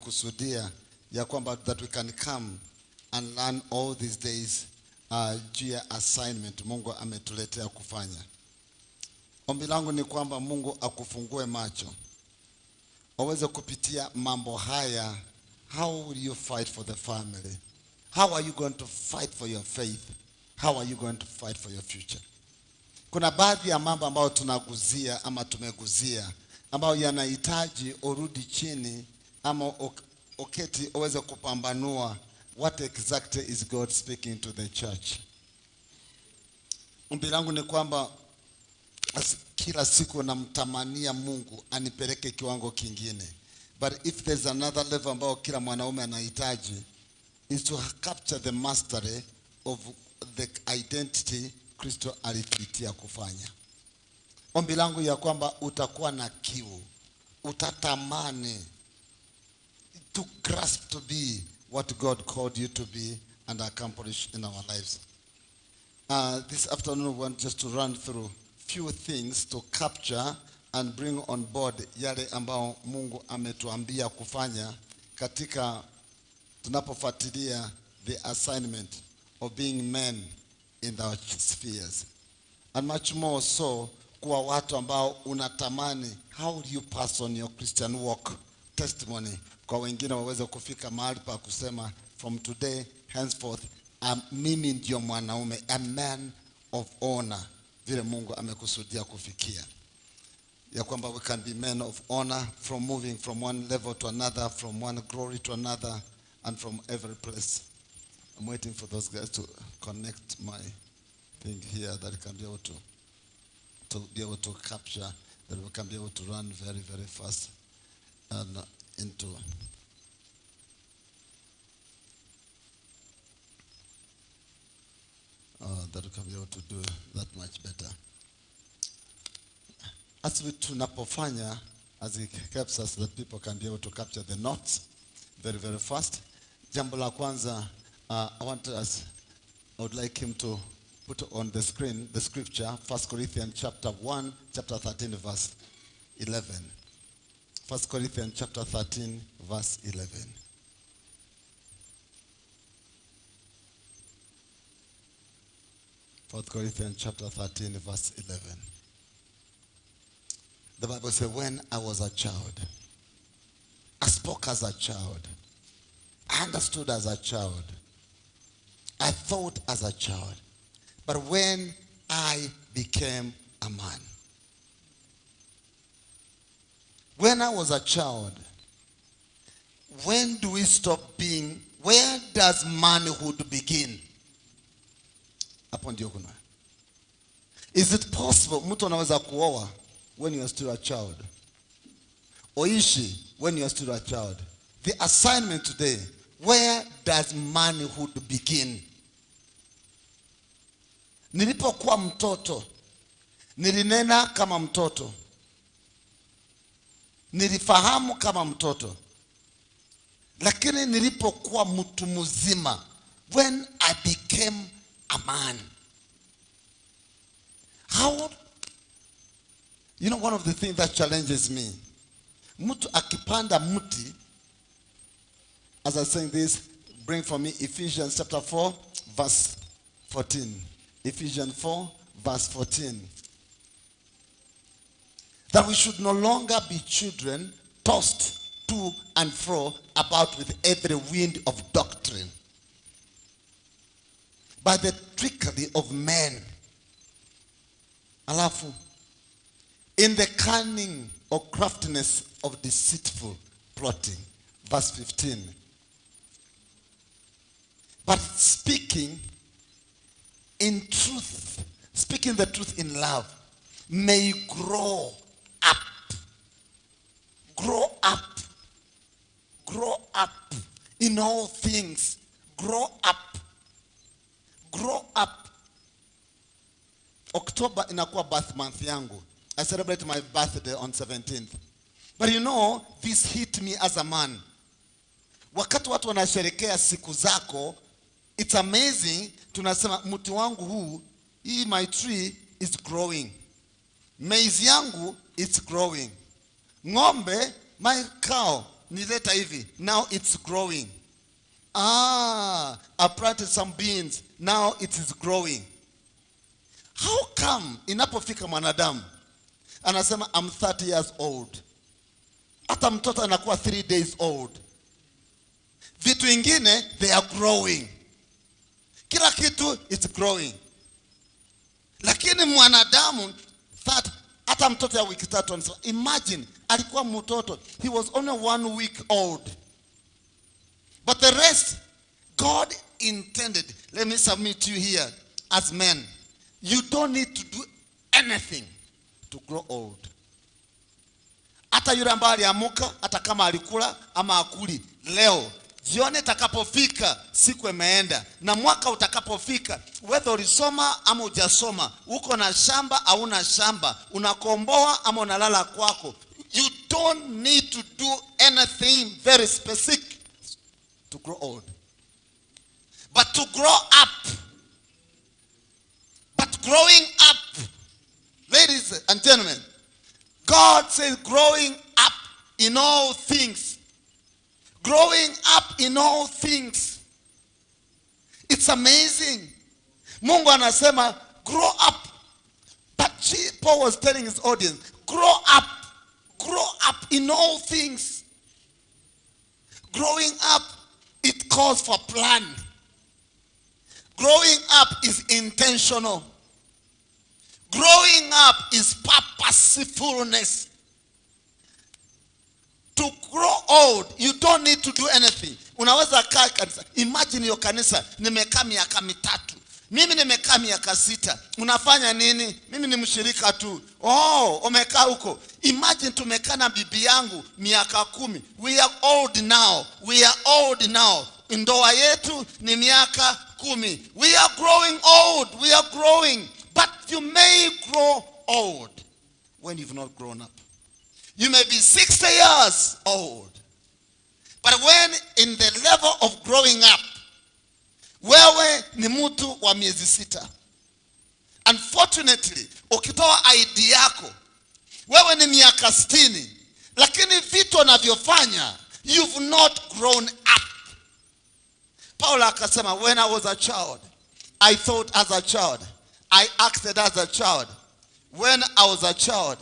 amekusudia ya kwamba that we can come and learn all these days juu ya assignment Mungu ametuletea kufanya. Ombi langu ni kwamba Mungu akufungue macho, waweze kupitia mambo haya. How will you fight for the family? How are you going to fight for your faith? How are you going to fight for your future? Kuna baadhi ya mambo ambayo tunaguzia ama tumeguzia ambayo yanahitaji urudi chini ama oketi uweze kupambanua what exactly is God speaking to the church. Ombi langu ni kwamba kila siku namtamania Mungu anipeleke kiwango kingine. But if there's another level ambao kila mwanaume anahitaji, is to capture the mastery of the identity Kristo alituitia kufanya. Ombi langu ya kwamba utakuwa na kiu, utatamani to grasp to be what God called you to be and accomplish in our lives. This afternoon we want just to run through few things to capture and bring on board yale ambao Mungu ametuambia kufanya katika tunapofuatilia the assignment of being men in our spheres. And much more so kuwa watu ambao unatamani how do you pass on your Christian walk testimony kwa wengine waweze kufika mahali pa kusema from today henceforth mimi ndio mwanaume, a man of honor, vile Mungu amekusudia kufikia. Ya kwamba we can be men of honor from moving from one level to another, from one glory to another, and from every place. I'm waiting for those guys to connect my thing here that I can be able to capture, that we can be able to run very, very fast and into that we can be able to do that much better. As we tunapofanya, as it helps us that people can be able to capture the notes very, very fast. Jambo la kwanza, I would like him to put on the screen the scripture, 1 Corinthians chapter 1, chapter 13, verse 11. 1 Corinthians chapter 13, verse 11. Fourth Corinthians chapter 13, verse 11. The Bible says, when I was a child, I spoke as a child, I understood as a child, I thought as a child. But when I became a man, when I was a child, when do we stop being, where does manhood begin? Upon Diokuna. Is it possible mtu anaweza kuoa when you are still a child? Oishi when you are still a child? The assignment today, where does manhood begin? Nilipokuwa mtoto, nilinena kama mtoto, nilifahamu kama mtoto, lakini nilipokuwa mtu mzima, when I became a man, how, you know, one of the things that challenges me, mtu akipanda mti, as I saying this, bring for me Ephesians chapter 4, verse 14. Ephesians 4, verse 14. That we should no longer be children tossed to and fro about with every wind of doctrine, by the trickery of men. Alafu, in the cunning or craftiness of deceitful plotting. Verse 15. But speaking in truth, speaking the truth in love, may grow up. Grow up. Grow up in all things. Grow up. Grow up. October inakuwa birth month yangu. I celebrate my birthday on 17th. But you know, this hit me as a man. Wakati watu wanasherekea siku zako, it's amazing. Tunasema mti wangu huu, my tree is growing. Maize yangu, it's growing. Ngombe, my cow, nileta hivi, now it's growing. I planted some beans, now it is growing. How come inapofika mwanadamu anasema I'm 30 years old, hata mtoto anakuwa 3 days old, vitu ingine they are growing, kila kitu it's growing, lakini mwanadamu hata mtoto ya wiki 3, imagine alikuwa mtoto, he was only 1 week old, but the rest God intended. Let me submit to you here as men, you don't need to do anything to grow old. Hata yule ambaye aliamuka, hata kama alikula ama akuli, leo jioni itakapofika siku imeenda, na mwaka utakapofika, whether ulisoma ama hujasoma, uko na shamba au una shamba, unakomboa ama unalala kwako, you don't need to do anything very specific to grow old, but to grow up. But growing up, ladies and gentlemen, God says growing up in all things. Growing up in all things. It's amazing. Mungu anasema grow up. But Paul was telling his audience, grow up. Grow up in all things. Growing up, it calls for plan. Growing up is intentional. Growing up is purposefulness. To grow old, you don't need to do anything. Unaweza kaa kanisa. Imagine your kanisa, nimekaa miaka 3. Mimi nimekaa miaka 6. Unafanya nini? Mimi ni mshirika tu. Umekaa huko. Imagine tumekaa na bibi yangu miaka 10. We are old now. We are old now. Ndoa yetu ni miaka 10. We are growing old. We are growing. But you may grow old when you've not grown up. You may be 60 years old. But when in the level of growing up, wewe ni mtu wa miezi 6. Unfortunately, ukitoa ID yako, wewe ni miaka 60, lakini vitu unavyofanya, you've not grown up. Paul akasema, when I was a child, I thought as a child, I acted as a child. When I was a child,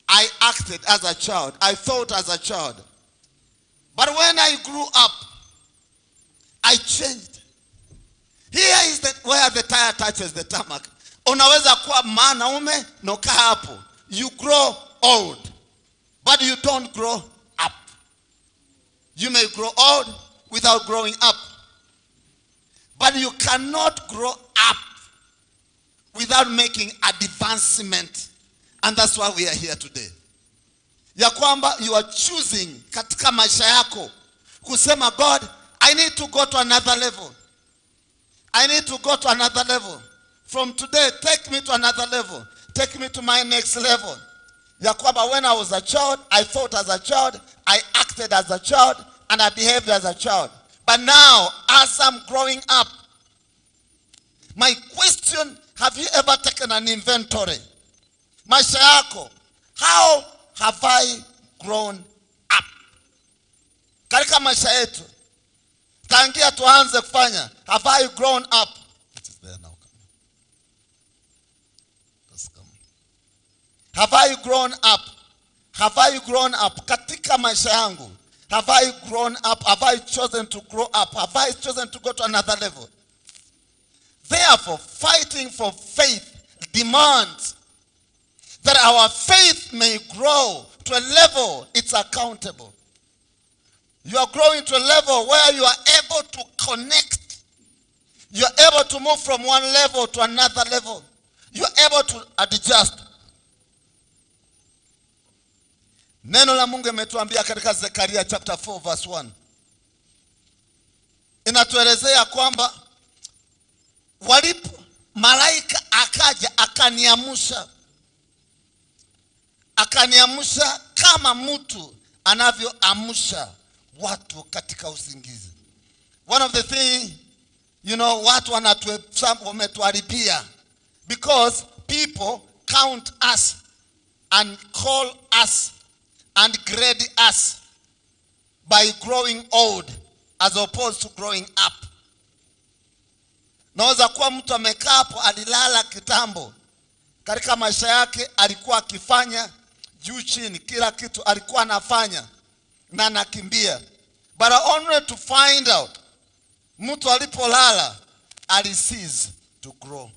I acted as a child. I thought as a child. But when I grew up, I changed. Here is where the tire touches the tarmac. Unaweza kuwa mwanaume na ukaa hapo. You grow old, but you don't grow up. You may grow old without growing up. But you cannot grow up without making advancement. And that's why we are here today. Ya kwamba you are choosing katika maisha yako kusema, God, I need to go to another level. I need to go to another level. From today, take me to another level. Take me to my next level. Ya kwamba when I was a child, I thought as a child, I acted as a child, and I behaved as a child. But now, as I'm growing up, my question, have you ever taken an inventory? Maisha yako, how have I grown up? Katika maisha yetu, tangia tuanze kufanya, have I grown up? It is there now. Have I grown up? Have I grown up? Katika maisha yangu, have I grown up? Have I chosen to grow up? Have I chosen to go to another level? Therefore, fighting for faith demands that our faith may grow to a level it's accountable. You are growing to a level where you are able to connect. You are able to move from one level to another level. You are able to adjust. Neno la Mungu imetuambia katika Zekaria chapter 4 verse 1. Inatuelezea kwamba walipo malaika akaja akaniamsha. Akaniamsha kama mtu anavyoamsha watu katika usingizi. One of the things, watu wametuharibia because people count us and call us and grade us by growing old as opposed to growing up. Naweza kuwa mtu amekaa hapo, alilala kitambo. Katika maisha yake alikuwa akifanya juu chini, kila kitu alikuwa anafanya na anakimbia. But only to find out, mtu alipolala, alicease to grow.